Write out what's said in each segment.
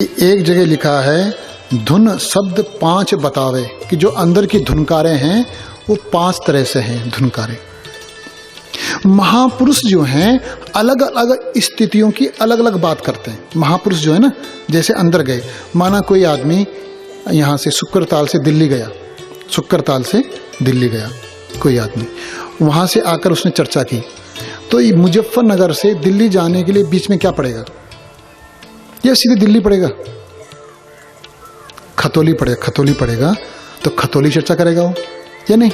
एक जगह लिखा है धुन शब्द पांच बतावे कि जो अंदर की धुनकारें हैं वो पांच तरह से हैं धुनकारें। महापुरुष जो हैं अलग अलग स्थितियों की अलग अलग बात करते हैं। महापुरुष जो है ना, जैसे अंदर गए, माना कोई आदमी यहाँ से शुक्रताल से दिल्ली गया, शुक्रताल से दिल्ली गया कोई आदमी, वहाँ से आकर उसने चर्चा की, तो मुजफ्फरनगर से दिल्ली जाने के लिए बीच में क्या पड़ेगा? या सीधे दिल्ली पड़ेगा? खतौली पड़ेगा। खतौली पड़ेगा तो खतौली चर्चा करेगा वो या नहीं?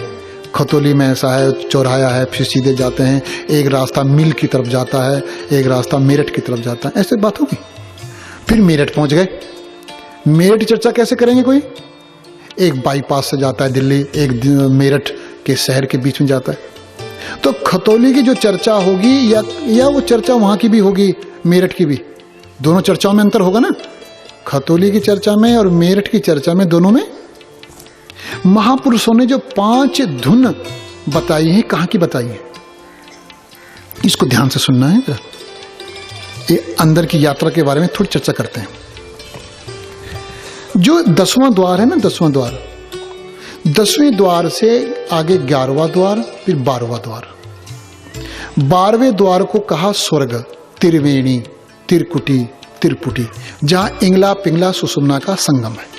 खतौली में ऐसा है, चौराहा है, फिर सीधे जाते हैं, एक रास्ता मिल की तरफ जाता है, एक रास्ता मेरठ की तरफ जाता है, ऐसे बात होगी। फिर मेरठ पहुंच गए, मेरठ चर्चा कैसे करेंगे? कोई एक बाईपास से जाता है दिल्ली, एक मेरठ के शहर के बीच में जाता है। तो खतौली की जो चर्चा होगी या वो चर्चा वहां की भी होगी, मेरठ की भी, दोनों चर्चाओं में अंतर होगा ना। खतौली की चर्चा में और मेरठ की चर्चा में, दोनों में महापुरुषों ने जो पांच धुन बताई है, कहां की बताई है, इसको ध्यान से सुनना है। ये अंदर की यात्रा के बारे में थोड़ी चर्चा करते हैं। जो 10वां द्वार है ना, 10वां द्वार, 10वें द्वार से आगे 11वां द्वार, फिर 12वां द्वार। 12वें द्वार को कहा स्वर्ग, त्रिवेणी, त्रिकुटी, त्रिपुटी, जहां इंगला पिंगला सुषुम्ना का संगम है।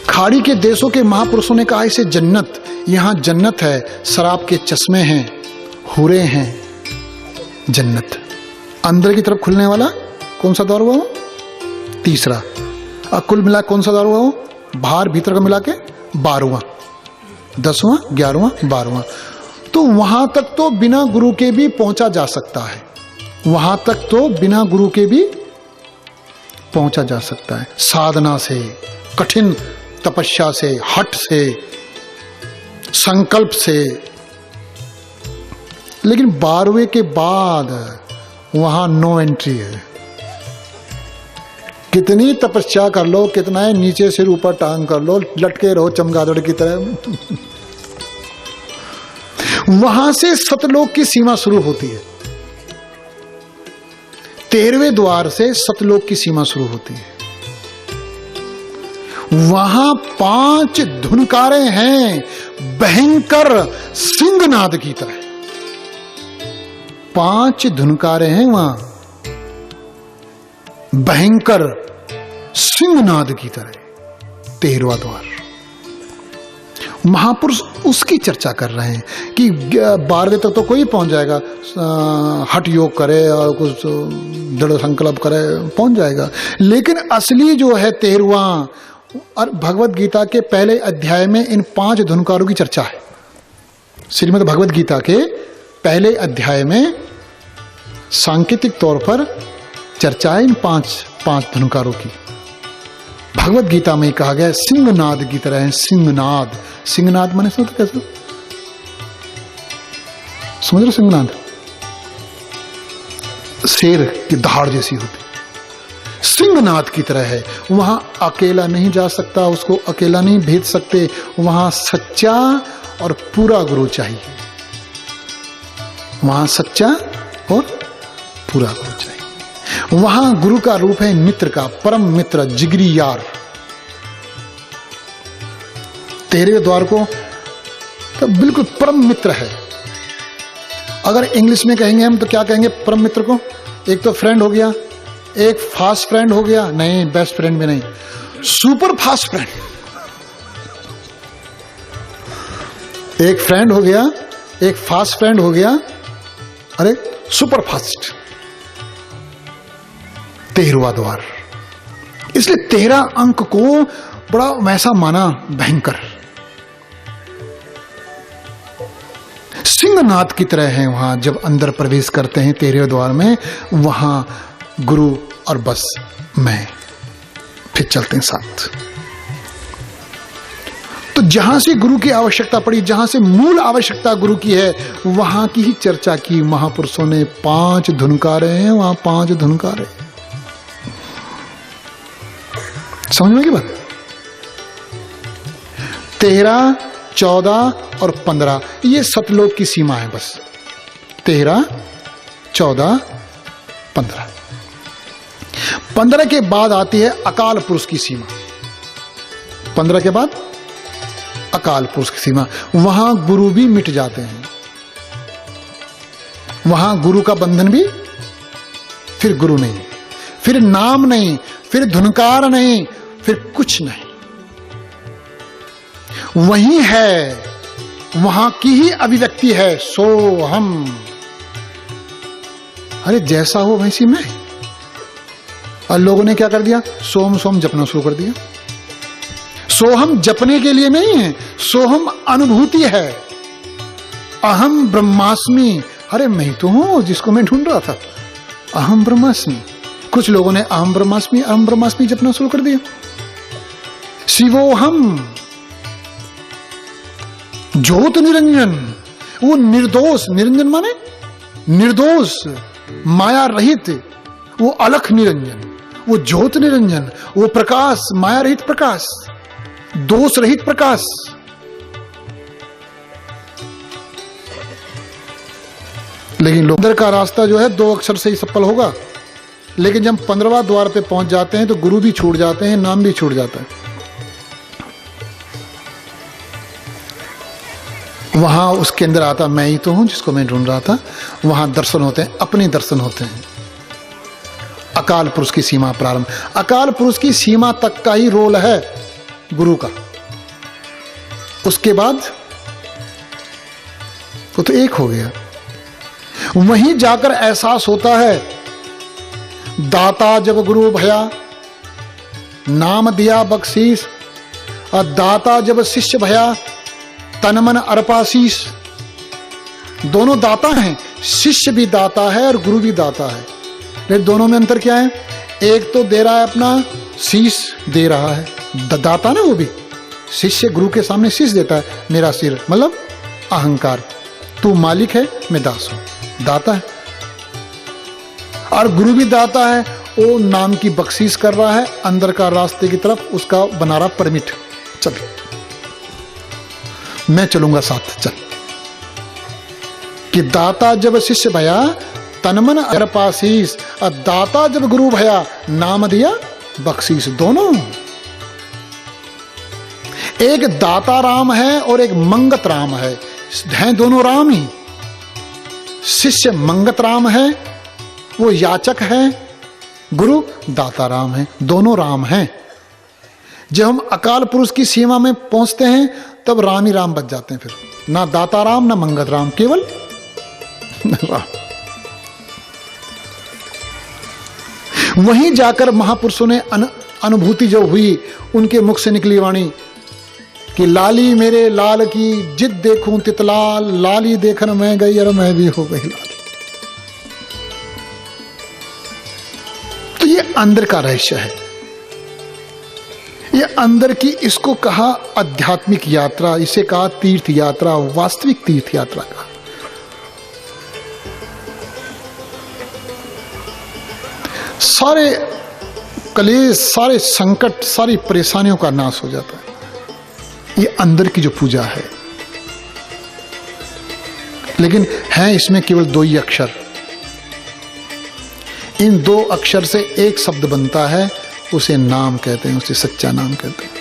खाड़ी के देशों के महापुरुषों ने कहा इसे जन्नत, यहां जन्नत है, शराब के चश्मे हैं, हुरे हैं, जन्नत। अंदर की तरफ खुलने वाला कौन सा द्वार हुआ वो? तीसरा। और कुल मिला कौन सा द्वार हुआ वो? बाहर भीतर का मिला के 12वां, 10वां, 11वां, 12वां। तो वहां तक तो बिना गुरु के भी पहुंचा जा सकता है, वहां तक तो बिना गुरु के भी पहुंचा जा सकता है, साधना से, कठिन तपस्या से, हठ से, संकल्प से। लेकिन 12वें के बाद वहां नो एंट्री है। कितनी तपस्या कर लो, कितना है नीचे सिर ऊपर टांग कर लो, लटके रहो चमगादड़ की तरह, वहां से सतलोक की सीमा शुरू होती है। 13वें द्वार से सतलोक की सीमा शुरू होती है। वहां 5 धुनकारें हैं, भयंकर सिंहनाद की तरह। 5 धुनकारें हैं वहां, भयंकर सिंहनाद की तरह। 13वां द्वार महापुरुष उसकी चर्चा कर रहे हैं कि 12वें तक तो कोई पहुंच जाएगा, हठ योग करे और कुछ दृढ़ संकल्प करे, पहुंच जाएगा। लेकिन असली जो है 13वां, और भगवत गीता के पहले अध्याय में इन 5 धुनकारों की चर्चा है। श्रीमद् भगवत गीता के पहले अध्याय में सांकेतिक तौर पर चर्चा है इन 5 धुनकारों की। भगवत गीता में कहा गया सिंहनाद की तरह है। सिंहनाद, सिंहनाद माने समझते कैसे? समझ रहे? सिंहनाद शेर की दहाड़ जैसी होती, सिंहनाद की तरह है। वहां अकेला नहीं जा सकता, उसको अकेला नहीं भेज सकते, वहां सच्चा और पूरा गुरु चाहिए। वहां सच्चा और पूरा गुरु चाहिए। वहां गुरु का रूप है मित्र का, परम मित्र, जिगरी यार। 13वें द्वार को तो बिल्कुल परम मित्र है। अगर इंग्लिश में कहेंगे हम तो क्या कहेंगे परम मित्र को? एक तो फ्रेंड हो गया, एक फास्ट फ्रेंड हो गया, नहीं बेस्ट फ्रेंड भी नहीं, सुपर फास्ट फ्रेंड। एक फ्रेंड हो गया, एक फास्ट फ्रेंड हो गया, अरे सुपर फास्ट। 13वां द्वार, इसलिए 13 अंक को बड़ा वैसा माना, भयंकर सिंहनाद की तरह है। वहां जब अंदर प्रवेश करते हैं 13वें द्वार में, वहां गुरु और बस मैं फिर चलते हैं साथ। तो जहां से गुरु की आवश्यकता पड़ी, जहां से मूल आवश्यकता गुरु की है, वहां की ही चर्चा की महापुरुषों ने। 5 धुनकारे हैं वहां, 5 धुनकारे। समझ में की बात? 13, 14 और 15 ये सतलोक की सीमा है बस। 13, 14, 15। 15 के बाद आती है अकाल पुरुष की सीमा। 15 के बाद अकाल पुरुष की सीमा, वहां गुरु भी मिट जाते हैं, वहां गुरु का बंधन भी, फिर गुरु नहीं, फिर नाम नहीं, फिर धुनकार नहीं, फिर कुछ नहीं, वही है, वहां की ही अभिव्यक्ति है, सो हम। अरे जैसा हो वैसी मैं। और लोगों ने क्या कर दिया, सोम सोम जपना शुरू कर दिया। सोहम जपने के लिए नहीं है, सोहम अनुभूति है। अहम ब्रह्मास्मि, अरे मैं तो हूं जिसको मैं ढूंढ रहा था, अहम ब्रह्मास्मि। कुछ लोगों ने अहम ब्रह्मास्मि जपना शुरू कर दिया। शिवोहम, ज्योत निरंजन, वो निर्दोष, निरंजन माने निर्दोष, माया रहित, वो अलख निरंजन, वो ज्योत निरंजन, वो प्रकाश, माया रहित प्रकाश, दोष रहित प्रकाश। लेकिन लोग अंदर का रास्ता जो है 2 अक्षर से ही सफल होगा, लेकिन जब 15वां द्वार पे पहुंच जाते हैं तो गुरु भी छूट जाते हैं, नाम भी छूट जाता है। वहां उसके अंदर आता मैं ही तो हूं जिसको मैं ढूंढ रहा था, वहां दर्शन होते हैं, अपने दर्शन होते हैं। अकाल पुरुष की सीमा प्रारंभ, अकाल पुरुष की सीमा तक का ही रोल है गुरु का, उसके बाद वो तो एक हो गया। वहीं जाकर एहसास होता है, दाता जब गुरु भया नाम दिया बख्शीश, और दाता जब शिष्य भया तन मन अर्पाशीष। दोनों दाता हैं, शिष्य भी दाता है और गुरु भी दाता है, लेकिन दोनों में अंतर क्या है? एक तो दे रहा है अपना शीश दे रहा है, दाता ना, वो भी शिष्य गुरु के सामने शीश देता है, मेरा सिर, मतलब अहंकार, तू मालिक है मैं दास हूं, दाता है। और गुरु भी दाता है, वो नाम की बख्शीश कर रहा है, अंदर का रास्ते की तरफ उसका बना रहा परमिट, चल मैं चलूंगा साथ, चल। कि दाता जब शिष्य भया तन मन अर्पाशीष, और दाता जब गुरु भया नाम दिया बख्शीश। दोनों, एक दाता राम है और एक मंगत राम है, दोनों राम ही। शिष्य मंगत राम है, वो याचक है, गुरु दाता राम है, दोनों राम हैं। जब हम अकाल पुरुष की सीमा में पहुंचते हैं तब राम ही राम बच जाते हैं, फिर ना दाता राम ना मंगत राम, केवल राम। वहीं जाकर महापुरुषों ने अनुभूति जो हुई, उनके मुख से निकली वाणी कि लाली मेरे लाल की जिद देखूं तितलाल, लाली देखन मैं गई और मैं भी हो गई लाल। तो ये अंदर का रहस्य है, ये अंदर की, इसको कहा आध्यात्मिक यात्रा, इसे कहा तीर्थ यात्रा, वास्तविक तीर्थ यात्रा का। सारे कलेश, सारे संकट, सारी परेशानियों का नाश हो जाता है। ये अंदर की जो पूजा है, लेकिन है इसमें केवल 2 ही अक्षर। इन 2 अक्षर से एक शब्द बनता है, उसे नाम कहते हैं, उसे सच्चा नाम कहते हैं।